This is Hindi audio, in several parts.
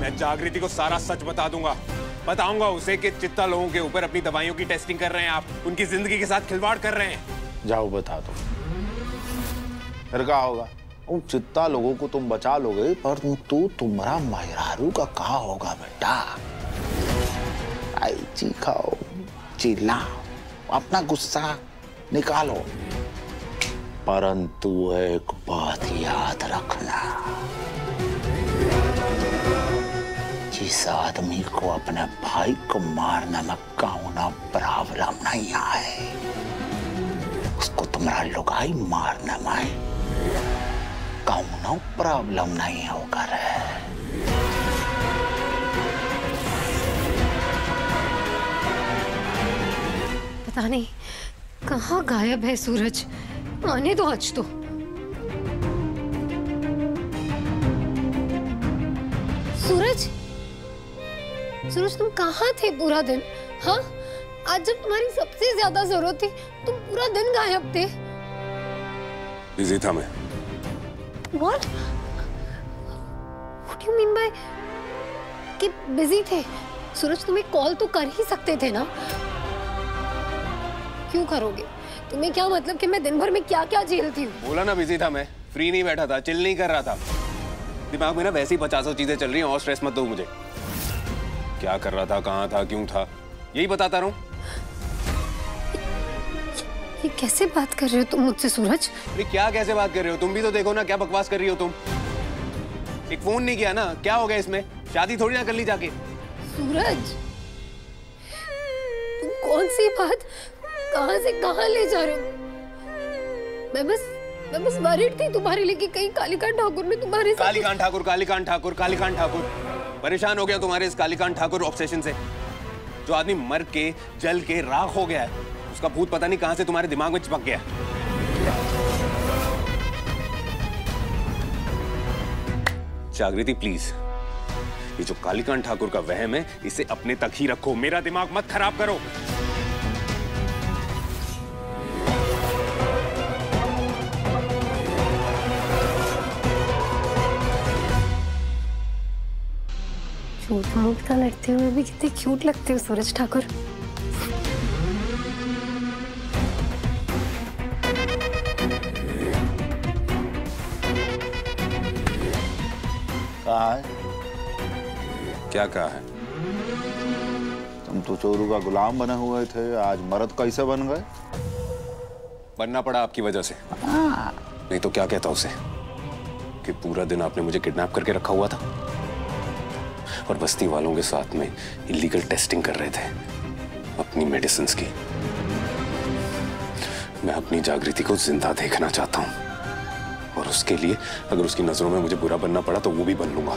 मैं जागृति को सारा सच बता दूंगा। बताऊंगा उसे कि चित्ता लोगों के ऊपर अपनी दवाइयों की टेस्टिंग कर रहे हैं आप, उनकी जिंदगी के साथ खिलवाड़ कर रहे हैं। जाओ बता दो, फिर क्या होगा? उन चित्ता लोगों को तुम बचा लोगे, पर तुम्हारा मेहरारू का कहा होगा बेटा? आई चीखाओ, चिल्लाओ, अपना गुस्सा निकालो, परंतु एक बात याद रखना, जिस आदमी को अपने भाई को मारने में कौनो प्रॉब्लम नहीं आए, उसको तुम्हारा लुगाई मारने में कौनो प्रॉब्लम नहीं होगा रे। पता नहीं कहाँ गायब है सूरज, आने दो आज तो। सूरज, सूरज तुम कहाँ थे पूरा दिन? हाँ, आज जब तुम्हारी सबसे ज्यादा जरूरत थी तुम पूरा दिन गायब थे। बिजी था मैं। What? What do you mean by कि बिजी थे? सूरज तुम्हें कॉल तो कर ही सकते थे ना? क्यों करोगे? तुम्हें क्या मतलब कि मैं दिन भर में क्या क्या झेलती हूँ? बोला ना बिजी था मैं, फ्री नहीं बैठा था, चिल नहीं कर रहा था। दिमाग में ना वैसी 50 चीजें चल रही हैं और स्ट्रेस मत दो मुझे। क्या कर रहा था, कहाँ था, क्यों था, यही बताता रहूं। ये कैसे बात कर रहे हो तुम मुझसे सूरज? अरे क्या कैसे बात कर रहे हो? तुम भी तो देखो ना क्या बकवास कर रही हो तुम। एक फोन नहीं किया ना, क्या हो गया इसमें? शादी थोड़ी ना कर ली जाके। सूरज, तुम कौन सी बात कहां से कहां ले जा रहे हो? मैं बस वरीड थी तुम्हारे लिए कि कहीं कालीकांत ठाकुर ने तुम्हारे साथ। कालीकांत ठाकुर परेशान हो गया तुम्हारे इस कालीकांत ठाकुर ऑब्सेशन से। जो आदमी मर के जल के राख हो गया है, उसका भूत पता नहीं कहां से तुम्हारे दिमाग में चिपक गया। जागृति प्लीज, ये जो कालीकांत ठाकुर का वहम है इसे अपने तक ही रखो, मेरा दिमाग मत खराब करो। झूठ मूठ का लड़ते हुए भी कितने क्यूट लगते हो सूरज ठाकुर। कहा है? क्या कहा है? तुम तो चोरू का गुलाम बने हुए थे, आज मर्द कैसे बन गए? बनना पड़ा आपकी वजह से। नहीं तो क्या कहता उसे कि पूरा दिन आपने मुझे किडनैप करके रखा हुआ था और बस्ती वालों के साथ में इलीगल टेस्टिंग कर रहे थे अपनी मेडिसिन्स की। मैं अपनी जागृति को जिंदा देखना चाहता हूं और उसके लिए अगर उसकी नजरों में मुझे बुरा बनना पड़ा तो वो भी बन लूंगा।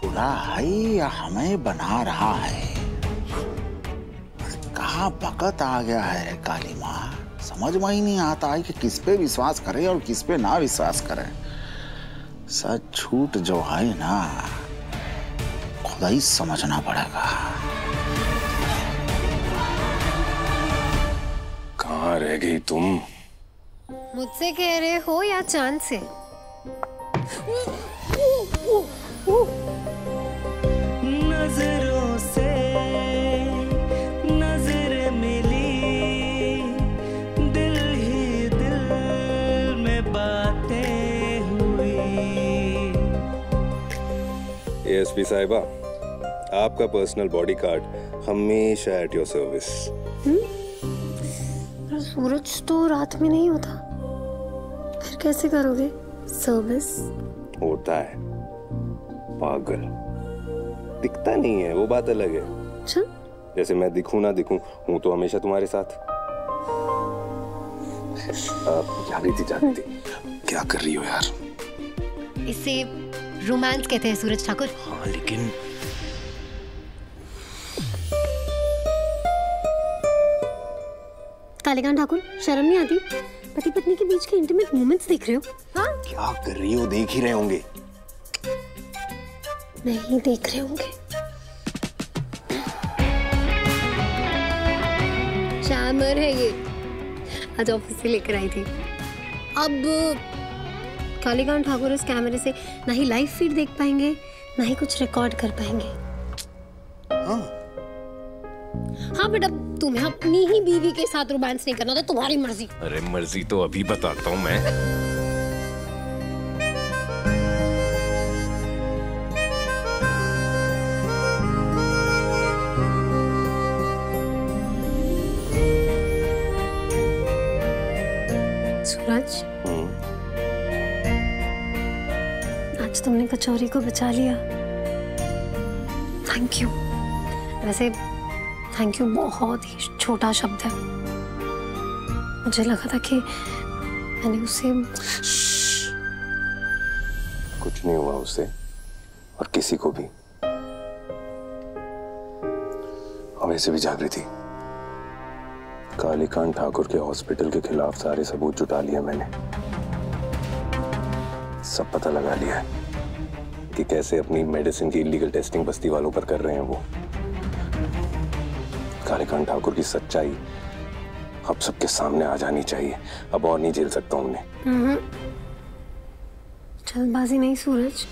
बुरा है या हमें बना रहा है? कहाँ वक्त आ गया है काली माँ, समझ में ही नहीं आता है कि किस पे विश्वास करें और किस पे ना विश्वास करें। सच झूठ जो है ना, खुद ही समझना पड़ेगा। कहाँ रह गई तुम? मुझसे कह रहे हो या चांद से? नजरों से नजर मिली, दिल ही दिल में बातें हुई। एएसपी साहिबा, आपका पर्सनल बॉडीगार्ड हमेशा एट योर सर्विस। सूरज तो रात में नहीं होता, फिर कैसे करोगे सर्विस? होता है, पागल, दिखता नहीं है वो बात अलग है। अच्छा? जैसे मैं दिखूं ना दिखूं, हूं तो हमेशा तुम्हारे साथ। जागृति क्या कर रही हो यार? इसे रोमांस कहते हैं सूरज ठाकुर। हाँ लेकिन कालीकांत ठाकुर, शर्म नहीं आती? पति पत्नी के बीच के इंटीमेट मोमेंट्स देख रहे हो? हाँ? क्या कर रही हो? देख ही रहे होंगे। नहीं देख रहे होंगे। चामर है ये, आज ऑफिस से लेकर आई थी। अब कालीकांत ठाकुर इस कैमरे से ना ही लाइव फीड देख पाएंगे, ना ही कुछ रिकॉर्ड कर पाएंगे। हाँ बट अब तुम्हें अपनी ही बीवी के साथ रोमांस नहीं करना, तो तुम्हारी मर्जी। अरे मर्जी तो अभी बताता हूँ मैं। सूरज, आज तुमने कचौरी को बचा लिया। Thank you. वैसे थैंक यू बहुत ही छोटा शब्द है। मुझे लगा था कि मैंने उसे कुछ नहीं हुआ उससे और किसी को भी। और वैसे भी जागृति, कालीकांत ठाकुर के हॉस्पिटल के खिलाफ सारे सबूत जुटा लिए मैंने। सब पता लगा लिया है कि कैसे अपनी मेडिसिन की इलीगल टेस्टिंग बस्ती वालों पर कर रहे हैं वो। कालीकांत ठाकुर की सच्चाई अब सबके सामने आ जानी चाहिए। अब और नहीं झेल सकता हूं उन्हें। जल्दबाजी नहीं सूरज।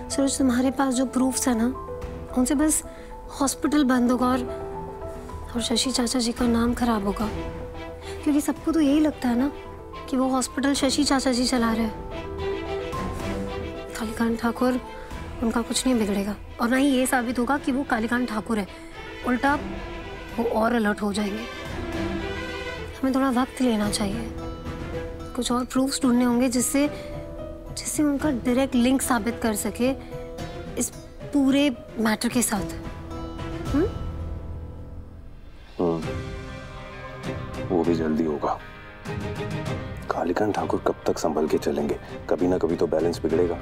सूरज, तुम्हारे पास जो प्रूफ्स है ना, उनसे बस हॉस्पिटल बंद होगा और शशि चाचा जी का नाम खराब होगा। क्योंकि सबको तो यही लगता है ना कि वो हॉस्पिटल शशि चाचा जी चला रहे हैं। कालीकांत ठाकुर, उनका कुछ नहीं बिगड़ेगा और ना ही ये साबित होगा कि वो कालीकांत ठाकुर है। उल्टा वो और अलर्ट हो जाएंगे। हमें थोड़ा वक्त लेना चाहिए। कुछ और प्रूफ्स ढूंढने होंगे जिससे उनका डायरेक्ट लिंक साबित कर सके इस पूरे मैटर के साथ। वो भी जल्दी होगा। कालीकांत ठाकुर कब तक संभल के चलेंगे? कभी ना कभी तो बैलेंस बिगड़ेगा।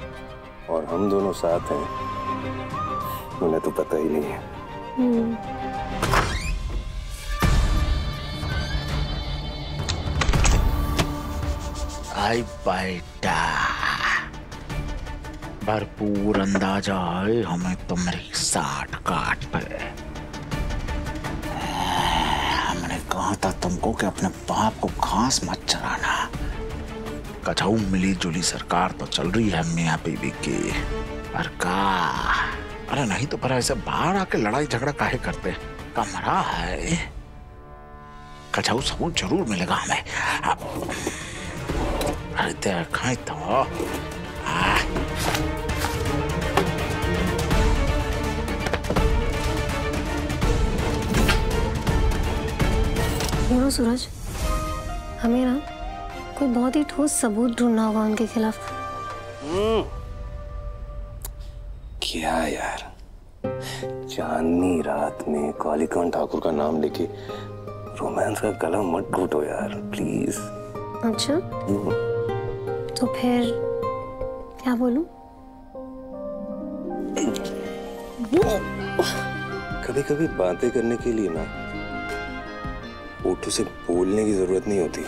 और हम दोनों साथ हैं, उन्हें तो पता ही नहीं है। आई बेटा, भरपूर अंदाजा है हमें तुम्हारी साठ काट पे। हमने कहा था तुमको कि अपने बाप को घास मत चराना। कछाऊ मिली जुली सरकार तो चल रही है मियाँ बीवी की। पर का, अरे नहीं तो पर ऐसे बाहर आके लड़ाई झगड़ा काहे करते? कमरा है, कछाऊ सबूत जरूर मिलेगा हमें। अरे देखा तो सूरज, हमें ना कोई बहुत ही ठोस सबूत ढूंढना होगा उनके खिलाफ। क्या यार, चांदनी रात में कालीकांत ठाकुर का नाम लेके रोमांस का गला मत घोटो यार, प्लीज। अच्छा, तो फिर क्या बोलूं? कभी कभी बातें करने के लिए ना होठों से बोलने की जरूरत नहीं होती।